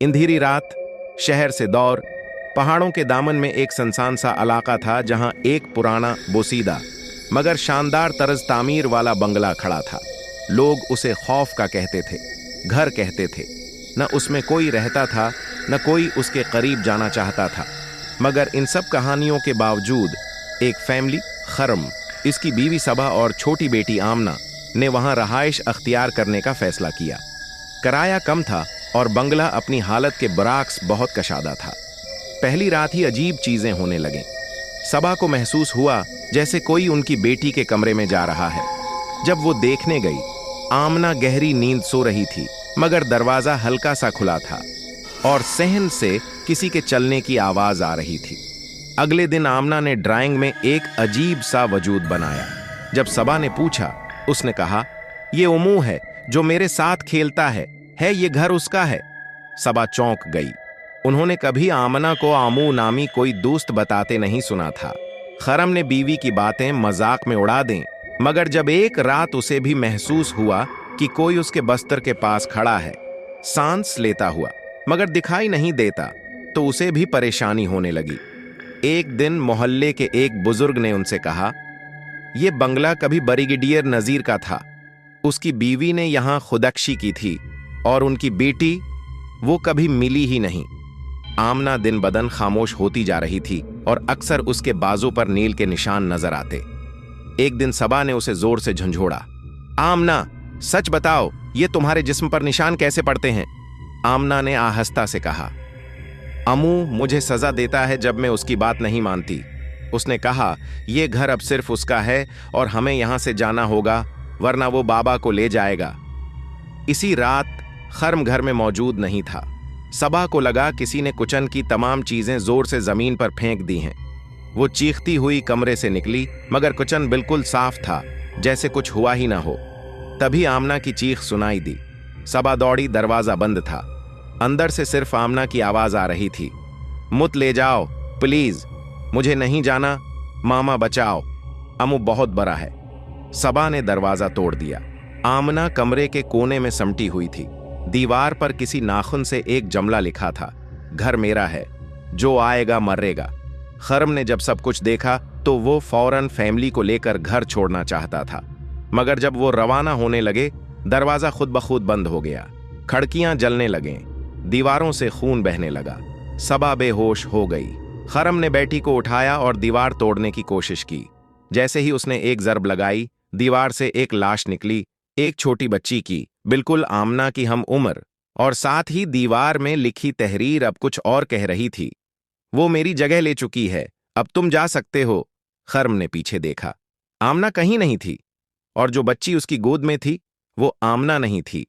अंधेरी रात, शहर से दौर, पहाड़ों के दामन में एक सुनसान सा इलाका था जहां एक पुराना बोसीदा मगर शानदार तर्ज तामीर वाला बंगला खड़ा था। लोग उसे खौफ का कहते थे, घर कहते थे। न उसमें कोई रहता था, न कोई उसके करीब जाना चाहता था। मगर इन सब कहानियों के बावजूद एक फैमिली, खरम, इसकी बीवी सबा और छोटी बेटी आमना ने वहां रहाइश अख्तियार करने का फैसला किया। किराया कम था और बंगला अपनी हालत के बराक्स बहुत कशादा था। पहली रात ही अजीब चीजें होने लगें। सबा को महसूस हुआ जैसे कोई उनकी बेटी के कमरे में जा रहा है। जब वो देखने गई, आमना गहरी नींद सो रही थी, मगर दरवाजा हल्का सा खुला था और सहन से किसी के चलने की आवाज आ रही थी। अगले दिन आमना ने ड्राइंग में एक अजीब सा वजूद बनाया। जब सबा ने पूछा, उसने कहा, ये उमू है जो मेरे साथ खेलता है ये घर उसका है? सबा चौंक गई। उन्होंने कभी आमना को आमू नामी कोई दोस्त बताते नहीं सुना था। खरम ने बीवी की बातें मजाक में उड़ा दें, मगर जब एक रात उसे भी महसूस हुआ कि कोई उसके बस्तर के पास खड़ा है, सांस लेता हुआ मगर दिखाई नहीं देता, तो उसे भी परेशानी होने लगी। एक दिन मोहल्ले के एक बुजुर्ग ने उनसे कहा, यह बंगला कभी ब्रिगेडियर नजीर का था। उसकी बीवी ने यहां खुदकशी की थी और उनकी बेटी, वो कभी मिली ही नहीं। आमना दिन बदन खामोश होती जा रही थी और अक्सर उसके बाजू पर नील के निशान नजर आते। एक दिन सबा ने उसे जोर से झंझोड़ा, आमना, सच बताओ, ये तुम्हारे जिस्म पर निशान कैसे पड़ते हैं? आमना ने आहिस्ता से कहा, अमू मुझे सजा देता है जब मैं उसकी बात नहीं मानती। उसने कहा, यह घर अब सिर्फ उसका है और हमें यहां से जाना होगा, वरना वो बाबा को ले जाएगा। इसी रात खर्म घर में मौजूद नहीं था। सबा को लगा किसी ने किचन की तमाम चीजें जोर से जमीन पर फेंक दी हैं। वो चीखती हुई कमरे से निकली, मगर किचन बिल्कुल साफ था, जैसे कुछ हुआ ही ना हो। तभी आमना की चीख सुनाई दी। सबा दौड़ी, दरवाजा बंद था। अंदर से सिर्फ आमना की आवाज आ रही थी, मुत ले जाओ प्लीज, मुझे नहीं जाना, मामा बचाओ, अमू बहुत बड़ा है। सबा ने दरवाजा तोड़ दिया। आमना कमरे के कोने में समटी हुई थी। दीवार पर किसी नाखून से एक जमला लिखा था, घर मेरा है, जो आएगा मरेगा। खर्म ने जब सब कुछ देखा तो वो फौरन फैमिली को लेकर घर छोड़ना चाहता था, मगर जब वो रवाना होने लगे, दरवाजा खुद ब खुद बंद हो गया। खिड़कियां जलने लगें, दीवारों से खून बहने लगा। सबा बेहोश हो गई। खर्म ने बेटी को उठाया और दीवार तोड़ने की कोशिश की। जैसे ही उसने एक जरब लगाई, दीवार से एक लाश निकली, एक छोटी बच्ची की, बिल्कुल आमना की हम उम्र, और साथ ही दीवार में लिखी तहरीर अब कुछ और कह रही थी, वो मेरी जगह ले चुकी है, अब तुम जा सकते हो। खर्म ने पीछे देखा। आमना कहीं नहीं थी, और जो बच्ची उसकी गोद में थी वो आमना नहीं थी,